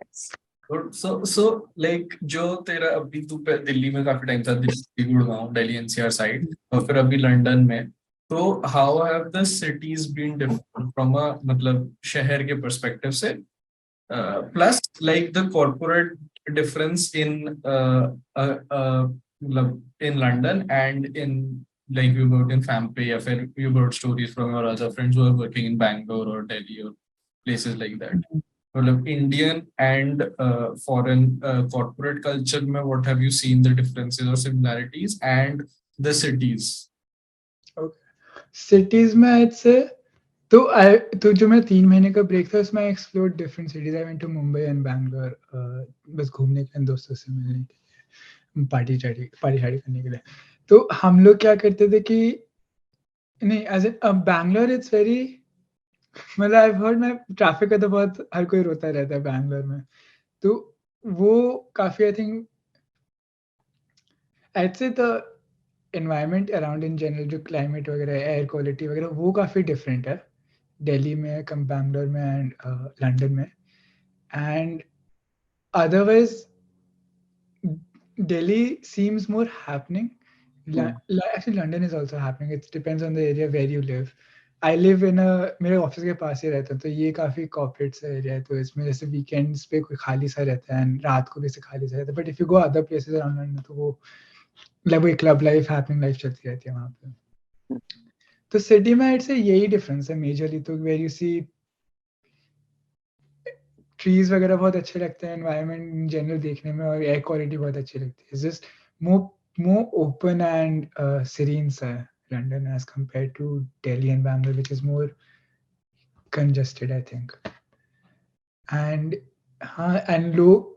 nice. So like जो तेरा अभी तू दिल्ली में काफी टाइम था, दिल्ली गुड़गांव दिल्ली एनसीआर साइड और फिर अभी लंदन में, तो how have the cities been different from a मतलब शहर के पर्सपेक्टिव से, plus like the corporate difference in मतलब in London and in like you got in FAMPay या फिर you got stories from your other friends who are working in Bangalore or Delhi or places like that. मतलब Indian and foreign corporate culture में what have you seen the differences or similarities and the cities? Cities में I'd say तो जो मैं 3 महीने का break था उसमें explore different cities. I went to Mumbai and Bangalore बस घूमने के लिए, दोस्तों से मिलने के लिए, पार्टी शार्टी करने के लिए. तो हम लोग क्या करते थे कि नहीं एज बैंगलोर इट्स वेरी, मतलब आई हर्ड में ट्रैफिक का तो बहुत हर कोई रोता रहता है बैंगलोर में. तो वो काफी I think I'd say the environment around in general, जो climate वगैरह, एयर क्वालिटी वगैरह, वो काफ़ी डिफरेंट है दिल्ली में कम बैंगलोर में एंड लंदन में. And otherwise Delhi seems more happening. Actually, London is also happening. It depends on the area where you live. I live in a, मेरे ऑफिस के पास ही रहता है, तो ये काफी कॉर्पोरेट सा एरिया है, तो इसमें जैसे वीकेंड्स पे कोई खाली सा रहता है एंड रात को भी से खाली सा रहता है. But if you go other places around London, तो वो मतलब वही क्लब लाइफ, हैपनिंग लाइफ चलती रहती है वहाँ पे. तो सिटी में I'd say यही डिफरेंस है मेजरली. तो वेयर यू सी ट्रीज वगैरह बहुत अच्छे लगते हैं, एनवायरनमेंट इन जनरल देखने में, और एयर क्वालिटी बहुत अच्छी लगती है. Just more open and serene सा है London as compared to Delhi and Bangalore, which is more congested, I think. And हाँ, and लोग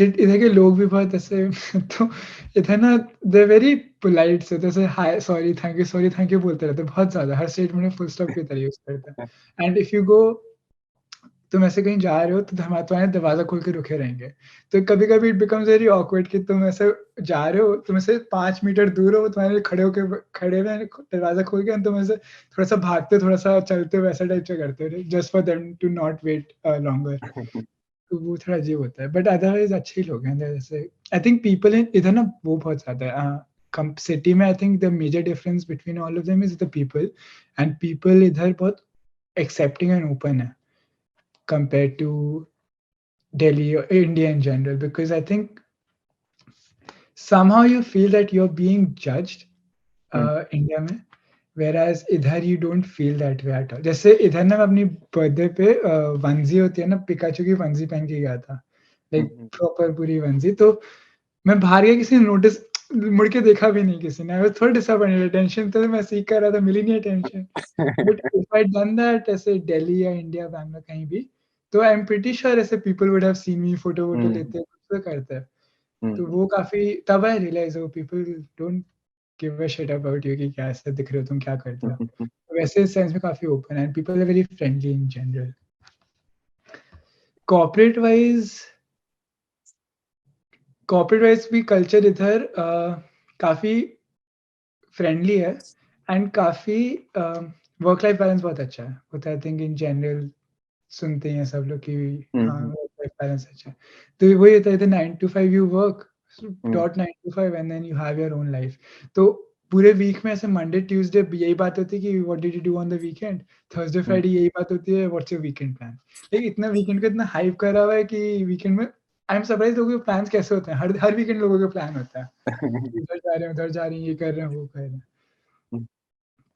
इधर के लोग भी बहुत ऐसे तो इधर ना दे वेरी पोलाइट से, जैसे हाय सॉरी थैंक यू बोलते रहते बहुत ज्यादा. हर स्टेटमेंट में फुल स्टॉप की तरह यूज करते हैं. एंड इफ यू गो, तुम ऐसे कहीं जा रहे हो तो तुम्हारे दरवाजा खोल के रुके रहेंगे. तो कभी कभी इट बिकम्स वेरी ऑकवर्ड कि तुम ऐसे जा रहे हो, तुम ऐसे 5 मीटर दूर हो, तुम्हारे खड़े हुए दरवाजा खोल के, तुम ऐसे थोड़ा सा भागते, थोड़ा सा चलते हो, वैसा टाइप से करते हो just for them to not wait longer. तो वो थोड़ा अजीब होता है. बट अदरवाइज अच्छे ही लोग हैं जैसे. आई थिंक पीपल इन इधर ना वो बहुत ज्यादा है. सिटी में I think the major difference between all of them is the people. And people इधर बहुत एक्सेप्टिंग एंड ओपन है compared to Delhi or India in general, because I think somehow you feel that you're being judged India में, whereas idhar you don't feel that way at all. जैसे इधर ना मैं अपनी birthday पे वंजी होती है ना, पिकाचू की वंजी पहन के गया था, लाइक प्रॉपर पूरी वंजी. तो मैं बाहर गया, किसी ने नोटिस मुड़ के देखा भी नहीं किसी ने. थोड़ा डिसअपॉइंटेड. टेंशन तो मैं सीख कर रहा था, मिली नहीं है tension. But if I done that ऐसे दिल्ली या इंडिया बैंगलोर कहीं भी, तो आई एम प्रीटी श्योर ऐसे people would have seen me, photo वोटो लेते हैं, कुछ तो करते हैं. तो वो काफी, तब आई रियलाइज वो people don't give a shit about you कि क्या ऐसे दिख रहे हो तुम, क्या करते हो. वैसे इस सेंस में काफी ओपन है, and people are very friendly in general. Corporate wise भी कल्चर इधर काफी फ्रेंडली है, एंड काफी वर्क लाइफ बैलेंस बहुत अच्छा है. वो आई थिंक इन जनरल सुनते हैं सब लोग कि हाँ वर्क लाइफ बैलेंस अच्छा है. तो वही होता है, 9 to 5 you work dot 9 to 5 and then you have your own life. तो पूरे वीक में ऐसे मंडे ट्यूसडे यही बात होती है कि what did you do on the weekend. Thursday Friday यही बात होती है, व्हाट्स योर वीकेंड प्लान. लेकिन इतना वीकेंड का इतना हाइप करा हुआ है कि वीकेंड में आई एम सरप्राइज लोगों के प्लान्स कैसे होते हैं. हर वीकेंड लोगों के प्लान होता है, इधर जा रहे हैं, उधर जा रहे हैं, ये कर रहे हैं, वो कर रहे हैं.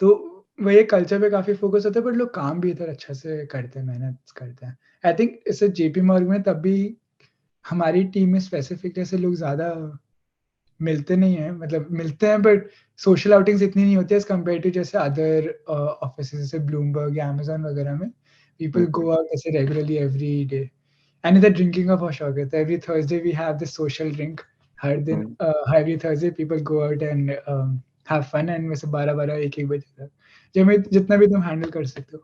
तो वही कल्चर पे काफी फोकस होता है, बट लोग काम भी इधर अच्छा से करते हैं, मेहनत करते हैं. आई थिंक इसे जेपी मॉर्गन में तब भी हमारी टीम में स्पेसिफिक ऐसे लोग ज्यादा मिलते नहीं है, मतलब मिलते हैं बट सोशल आउटिंग्स इतनी नहीं होती है एज कम्पेयर टू जैसे अदर ऑफिस जैसे ब्लूमबर्ग या अमेजोन वगैरह में. पीपल गो आउट ऐसे रेगुलरली एवरी डे. एंड इधर ड्रिंकिंग का बहुत शौक है, तो every Thursday we have this social drink. हर दिन every Thursday people go out and have fun. And वैसे 12 1 बजे तक जब मैं जितना भी तुम हैंडल कर सकते हो.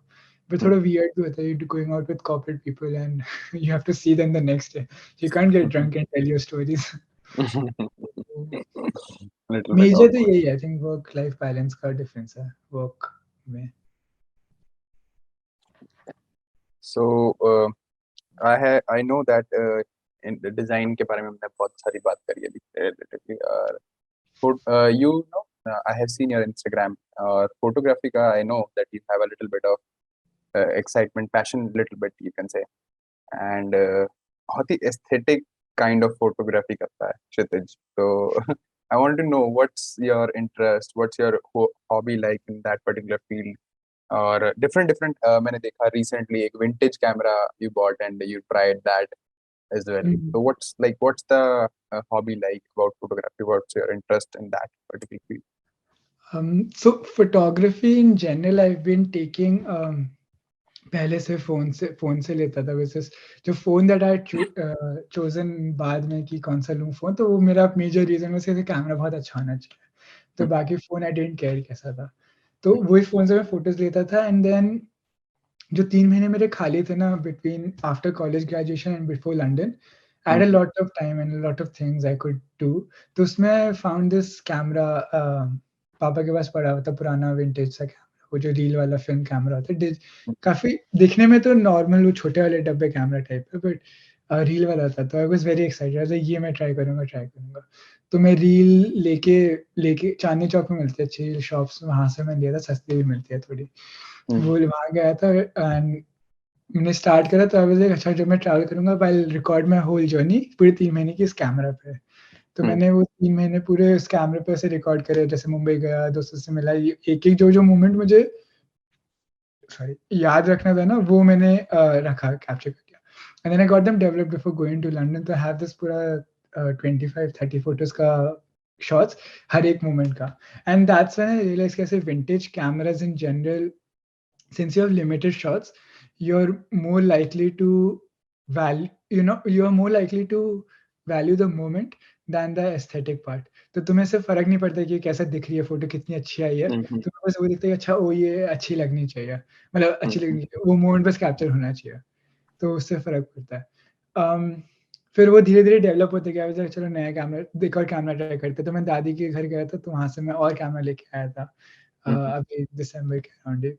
बट थोड़ा वियर्ड भी होता है, you going out with corporate people and you have to see them the next day. You can't get drunk and tell your stories. Major तो यही है, I think work life balance का difference है work में. So I know that in the design के बारे में हमने बहुत सारी बात करी है relatively you know I have seen your Instagram और photography का I know that you have a little bit of excitement passion little bit you can say and बहुत ही aesthetic kind of photography करता है क्षितिज तो I want to know what's your interest what's your hobby like in that particular field और different मैंने देखा recently एक vintage camera you bought and you tried that as well. Mhm. So what's the hobby like about photography? What's your interest in that particular field? So photography in general, I've been taking पहले से phone से लेता था वैसे जो phone that I chosen बाद में कि कौन सा लूं फोन तो वो मेरा मेजर रीजन उसके कैमरा बहुत अच्छा होना चाहिए तो बाकी फोन आई डेंट केयर कैसा था तो वही फोन से मैं फोटोज लेता था एंड देन जो 3 महीने मेरे खाली थे ना between after college graduation and before London I had a lot of time and a lot of things I could do तो उसमें आई फाउंड दिस कैमरा पापा के पास पड़ा हुआ था पुराना विंटेज सा कैमरा वो जो रील वाला फिल्म कैमरा होता है काफी दिखने में तो नॉर्मल वो छोटे वाले डब्बे कैमरा टाइप है बट रील वाला था तो आई वाज वेरी एक्साइटेड ये मैं ट्राई करूंगा तो मैं रील लेके लेके चांदनी चौक में मिलती है अच्छी रील शॉप्स वहां से मैं लिया था सस्ती भी मिलती है थोड़ी वो वहां गया था एंड मैंने स्टार्ट करा तो आई वाज लाइक अच्छा जब मैं ट्रैवल करूंगा I record my whole journey पूरे 3 महीने की इस कैमरा पे तो मैंने वो 3 महीने पूरे उस कैमरे पे ऐसे रिकॉर्ड करे जैसे मुंबई गया दोस्तों से मिला एक एक जो मोमेंट मुझे सॉरी याद रखना था ना वो मैंने रखा कैप्चर कर लिया and then I got them developed before going to London तो आई हैव दिस पूरा 25-30 फोटोज का शॉट्स हर एक मोमेंट का and that's when I realise कैसे vintage cameras in general since you have limited shots you're more likely to value you're more likely to value the moment than the aesthetic part तो तुम्हें से फर्क नहीं पड़ता कि कैसा दिख रही है फोटो कितनी अच्छी आई है तुम्हें बस वो दिखता है अच्छा ओ ये अच्छी लगनी चाहिए मतलब अच्छी लगनी चाहिए वो मोमेंट बस कैप्चर होना चाहिए तो उससे फर्क पड़ता है फिर वो धीरे धीरे डेवलप होते गया चलो नया कैमरा एक और कैमरा ट्राई करते तो मैं दादी के घर गया था तो वहां से मैं और कैमरा लेके आया था अभी दिसंबर के अराउंड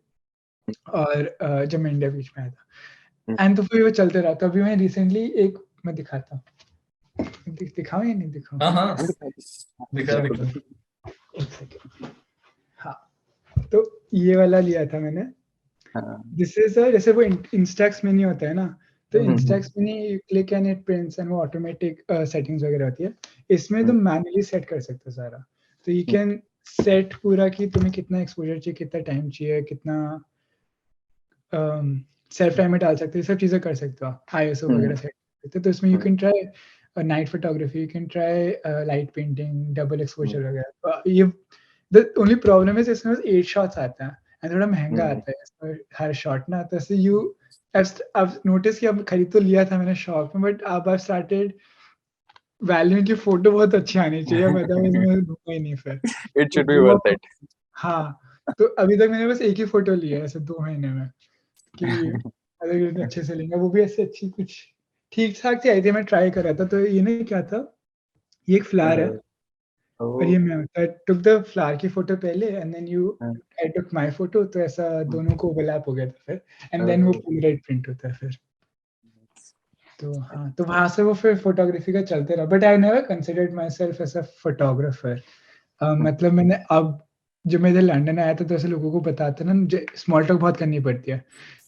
और जब मैं इंडिया बीच में आया था एंड तो फिर वो चलते रहा तो अभी मैं रिसेंटली एक मैं दिखाता हूँ दिखाऊं या नहीं दिखाऊं हाँ दिखा एक सेकंड हाँ तो ये वाला लिया था मैंने दिस इज जैसे वो इंस्टाक्स में नहीं होता है ना तो इंस्टाक्स में नहीं click and it prints and वो ऑटोमेटिक सेटिंग्स वगैरह होती है इसमें तुम मैनुअली सेट कर सकते हो सारा तो यू कैन सेट पूरा कि तुम्हें कितना एक्सपोजर चाहिए कितना टाइम चाहिए कितना सेल्फ टाइम में डाल सकते हो सब चीजें कर सकते हो आईएसओ वगैरह सेट करते तो इसमें you can try night photography you can try light painting double exposure वगैरह ये द ओनली प्रॉब्लम है इसमें 8 शॉट्स आता है एंड थोड़ा महंगा आता है इसमें हर शॉट ना तो ऐसे यू I've noticed कि अब खरीद तो लिया था मैंने शॉप में बट अब I've started वैल्यू की फोटो बहुत अच्छी आनी चाहिए मतलब इसमें दूंगा ही नहीं फिर It should be worth it. हाँ तो अभी तक मैंने बस एक ही फोटो लिया है ऐसे 2 महीने में कि अगर अच्छे से लेंगे वो भी ऐसे अच्छी कुछ ठीक ठाक सी आई थी मैं ट्राई कर रहा था तो ये ना क्या था ये एक फ्लावर है और ये मैं टुक द फ्लावर की फोटो पहले and then you I took my photo तो ऐसा दोनों को ओवरलैप हो गया था फिर एंड देन वो पोलराइड प्रिंट होता है फिर तो हाँ तो वहां से वो फिर फोटोग्राफी का चलते रहा but I never considered myself as a photographer मतलब मैंने अब जब मैं इधर लंदन आया था तो ऐसे लोगों को बताता ना मुझे स्मॉल टॉक बहुत करनी पड़ती है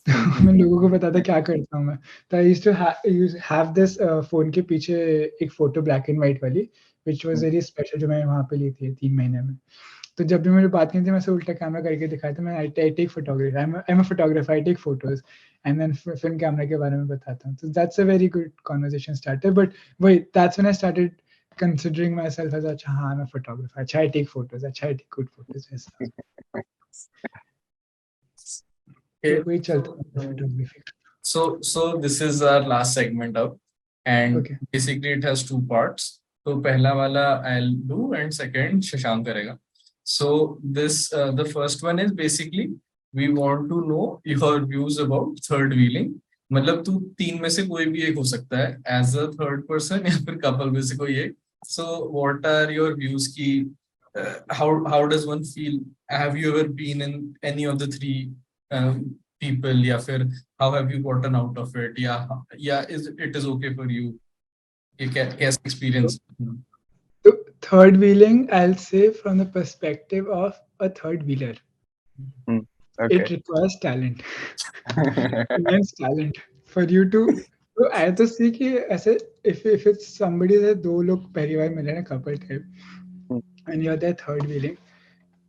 तो मैं लोगों को बताता क्या करता हूँ मैं तो I used to have this phone के पीछे एक फोटो ब्लैक एंड व्हाइट वाली व्हिच वाज वेरी स्पेशल जो मैंने वहां पे ली थी 3 महीने में तो जब भी मेरी बात करनी थी मैं उल्टा कैमरा करके दिखाया था मैं I take photography I am a photographer I take photos and then film camera के बारे में बताता हूँ तो that's a very good conversation starter but वही that's when I started considering myself as अच्छा हाँ मैं photographer अच्छा I take photos अच्छा I take good photos ऐसा तो वही चलता है photography so this is our last segment up and Okay. basically it has 2 parts तो पहला वाला I'll do and second Shashank करेगा so this the first one is basically we want to know your views about third wheeling मतलब तू 3 में से कोई भी एक हो सकता है as a third person या फिर couple में से कोई एक so what are your views की how does one feel have you ever been in any of the 3 people, या फिर how have you gotten out of it, या it is okay for you, ये कैसा experience? So third wheeling, I'll say from the perspective of a third wheeler, Okay. it requires talent, immense talent for you to. So I तो see कि ऐसे if it's somebody that दो लोग पहली बार मिले ना couple type and you're there third wheeling,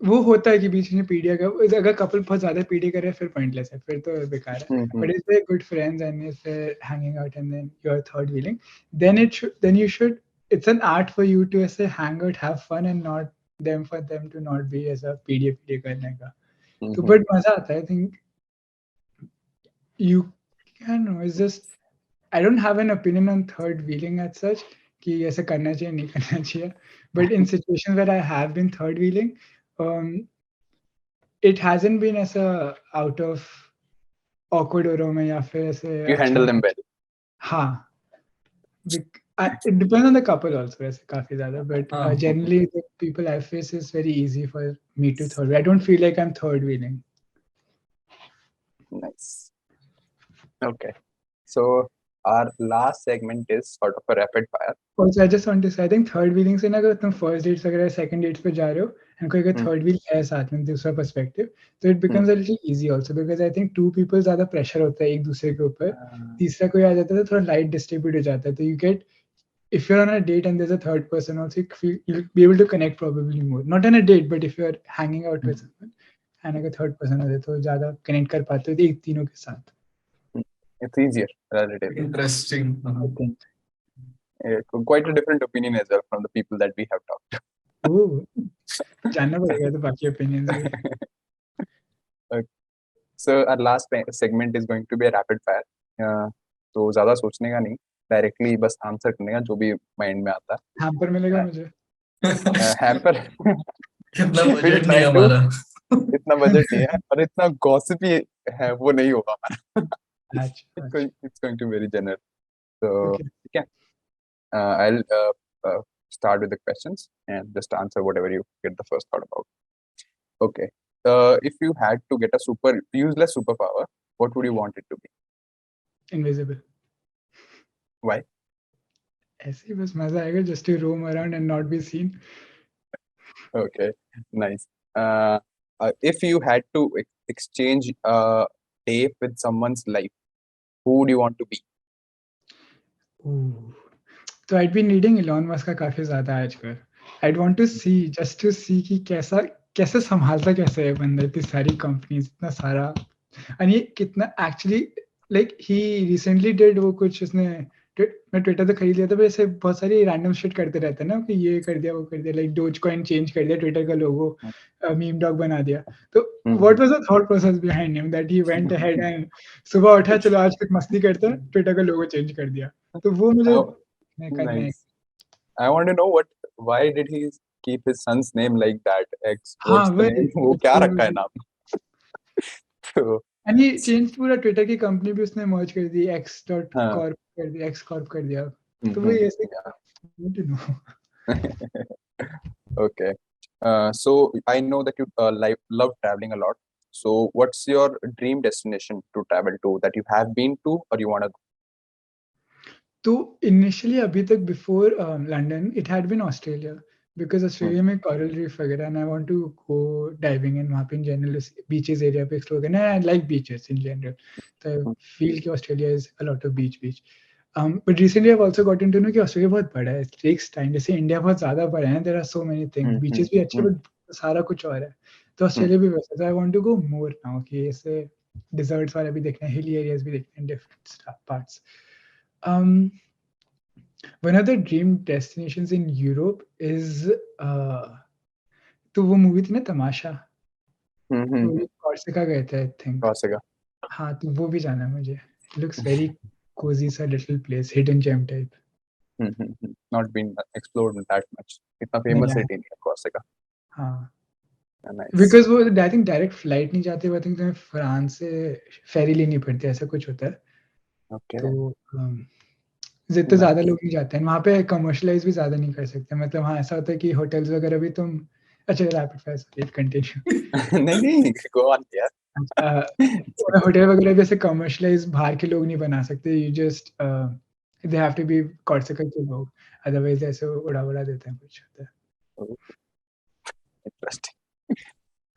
वो होता है कि बीच में पीडिया का अगर कपल बहुत ज्यादा पीडी करे फिर पॉइंटलेस है, फिर तो बेकार है. But if they're good friends and if they're hanging out and then you're third wheeling, then you should, it's an art for you to ऐसे hang out, have fun and not for them to not be ऐसा PD करने का. तो but मजा आता है. I think you can know, it's just I don't have an opinion on third wheeling as such कि ऐसे करना चाहिए नहीं करना चाहिए. But in situations where I have been third wheeling, it hasn't been as a out of awkward हो रहा हूँ मैं या फिर ऐसे You handle them well. हाँ. It depends on the couple also ऐसे काफी ज़्यादा, but generally the people I face is very easy for me to third wheel. I don't feel like I'm third wheeling. Nice. Okay. So our last segment is sort of a rapid fire. Also, I just want to say, I think third wheeling से ना अगर तुम first dates वगैरह second dates पे जा रहे हो and कोई अगर third wheel है साथ में दूसरा perspective, so it becomes a little easy also because I think two people ज़्यादा pressure होता है एक दूसरे के ऊपर, तीसरा कोई आ जाता है तो थोड़ा light distribute हो जाता है, तो you get, if you're on a date and there's a third person also, you'll be able to connect probably more. Not on a date, but if you're hanging out with someone and अगर third person आ जाए तो ज़्यादा connect कर पाते हो एक तीनों के साथ. It's easier, relatively. Interesting. I think. Quite a different opinion as well from the people that we have talked to. Oh, जानना पड़ेगा तो बाकी opinions भी. Okay. So our last segment is going to be a rapid fire. तो ज़्यादा सोचने का नहीं, directly बस answer करने का जो भी mind में आता है. Hamper मिलेगा मुझे. Hamper. कितना budget नहीं है हमारा. इतना budget नहीं है और इतना gossipy है वो नहीं होगा हमारा. It's going to be very general. So okay. I'll start with the questions and just answer whatever you get the first thought about. Okay. If you had to get a useless superpower, what would you want it to be? Invisible. Why? ऐसे ही बस मजा आएगा just to roam around and not be seen. Okay, nice. If you had to exchange a day with someone's life, who would you want to be? तो I'd be needing Elon Musk का काफी ज़्यादा आजकल. I'd want to see, just to see कि कैसे संभालता कैसे है बंदा इतनी सारी companies, इतना सारा, and ये कितना actually like he recently did वो कुछ उसने मैं ट्विटर तो खरीद लिया था, पर ऐसे बहुत सारी रैंडम शिट करते रहते हैं ना कि ये कर दिया वो कर दिया, लाइक डोजकॉइन चेंज कर दिया, ट्विटर का लोगो मीम डॉग बना दिया. तो what was the thought process behind him that he went ahead and सुबह उठा चलो आज कुछ मस्ती करते हैं, ट्विटर का लोगो चेंज कर दिया. तो वो मुझे nice. I want to know why did he keep his son's name like that? X. What's the name? वो क्या रखा है नाम? तो and he changed पूरा ट्विटर की कंपनी भी उसने मर्ज कर दी, x.corp कर दिया, x-corp कर दिया. तो वो ऐसे don't know. Okay. So I know that you love traveling a lot. So what's your dream destination to travel to that you have been to or you want to go? तो initially अभी तक before London it had been Australia because Australia में coral reef वगैरह and I want to go diving and वहाँ पे in general beaches area पे explore करना. I like beaches in general. So I feel कि Australia is a lot of beach. But recently I've also gotten to know कि Australia बहुत बड़ा है. It takes time. जैसे India बहुत ज़्यादा बड़ा है. There are so many things. Beaches भी अच्छे but सारा कुछ और है. तो Australia भी वैसा. So I want to go more now कि ऐसे deserts वाला भी देखना है, hilly areas भी देखना है, different parts. One of the dream destinations in Europe is तो वो मूवी थी ना तमाशा, कॉर्सिका गए थे I think. Corsica. हाँ तो वो भी जाना है मुझे. It looks very cozy सा little place, hidden gem type. Not been explored that much. इतना famous city नहीं है Corsica. हाँ. Nice. Because वो I think direct flight नहीं जाती, I think तुम्हें फ्रांस से ferry लेनी पड़ती है, ऐसा कुछ होता है. Okay. तो जितने ज़्यादा लोग नहीं जाते हैं वहाँ पे, कमर्शलाइज भी ज़्यादा नहीं कर सकते. मतलब हाँ ऐसा होता है कि होटल्स वगैरह भी तुम अच्छा रैपिड फायर कंटिन्यू नहीं go on यार. होटल वगैरह भी ऐसे कमर्शियलाइज बाहर के लोग नहीं बना सकते, you just they have to be Corsica के लोग, अदरवाइज ऐसे उड़ा देते हैं कुछ होता है। Interesting.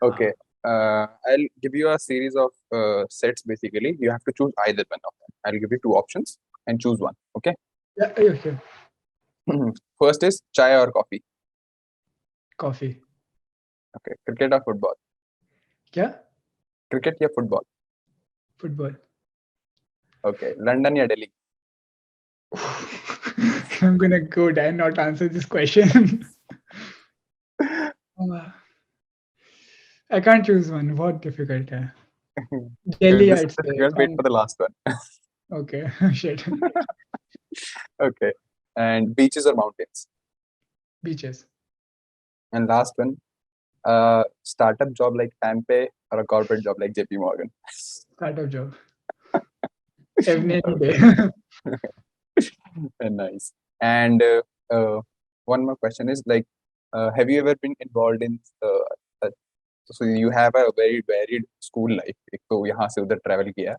Okay. I'll give you a series of sets. Basically, you have to choose either one of them. I'll give you two options and choose one. Okay. Yeah, okay. First is chai or coffee. Coffee. Okay. Cricket or football. क्या? Cricket या football. Football. Okay. London या Delhi. I'm gonna go and not answer this question. I can't choose one. बहुत difficult है. Delhi, This I'd is say. difficult. Wait for the last one. Okay, shit. Okay. And beaches or mountains. Beaches. And last one, startup job like Ampe or a corporate job like JP Morgan. Startup job. Every day. Nice. And one more question is like, have you ever been involved in so you have a very varied school life. एक तो यहाँ से उधर travel किया,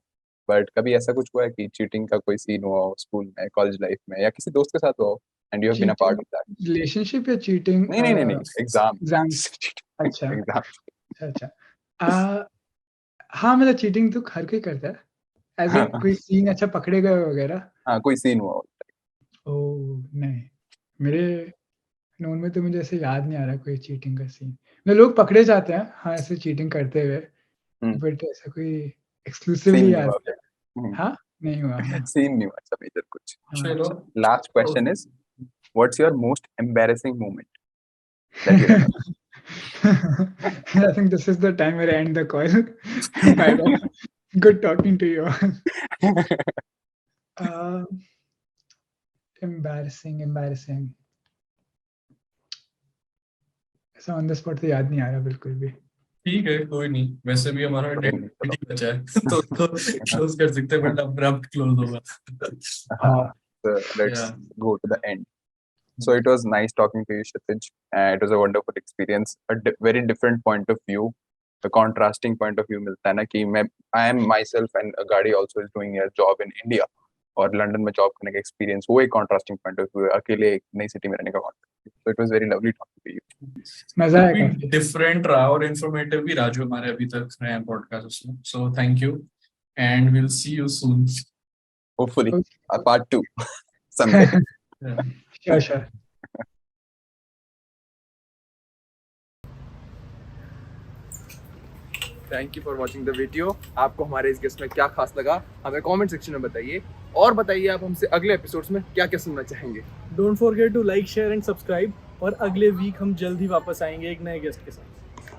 but कभी ऐसा कुछ हुआ है कि cheating का कोई scene हुआ हो school में, college life में, या किसी दोस्त के साथ हुआ हो, and you have been a part of that? Relationship या cheating? नहीं, exam. Exams. अच्छा. Exam. अच्छा. हाँ, मतलब cheating तो हर कोई करता है. As in कोई scene अच्छा पकड़े गए वगैरह? हाँ, कोई scene हुआ हो. ओह नहीं, मेरे नोन में तो मुझे ऐसे याद नहीं आ रहा कोई चीटिंग का सीन। मतलब लोग पकड़े जाते हैं हाँ, ऐसे चीटिंग करते हुए, बट ऐसा कोई एक्सक्लूसिवली याद हाँ, नहीं हुआ। सीन नहीं हुआ अच्छा मेजर कुछ। चलो, last question is what's your most embarrassing moment that you remember? I think this is the time where I end the call. Bye bye. Good talking to you all. Embarrassing. ऐसा on the spot तो याद नहीं आ रहा बिल्कुल भी। ठीक है, कोई नहीं, वैसे भी हमारा मीटिंग बचा है तो क्लोज कर सकते हैं, बट अब्रप्ट क्लोज होगा। So let's go to the end. So it was nice talking to you, Kshitij. It was a wonderful experience. Very different point of view. The contrasting point of view मिलता है ना कि I am myself and Agadi also is doing a job in India और London में job करने का experience, वो एक कॉन्ट्रास्टिंग पॉइंट ऑफ व्यू है, अकेले एक नई सिटी में रहने का contrast. So it was very lovely talking to you. मजा आया काफी। डिफरेंट रहा और इंफॉर्मेटिव भी रहा जो हमारे अभी तक रहे हैं पॉडकास्ट में। So thank you and will see you soon, hopefully part 2 someday. Sure. Thank you for watching the video. आपको हमारे इस गेस्ट में क्या खास लगा हमें कमेंट सेक्शन में बताइए, और बताइए आप हमसे अगले एपिसोड्स में क्या क्या सुनना चाहेंगे। Don't forget to like, share and subscribe, और अगले वीक हम जल्द ही वापस आएंगे एक नए गेस्ट के साथ।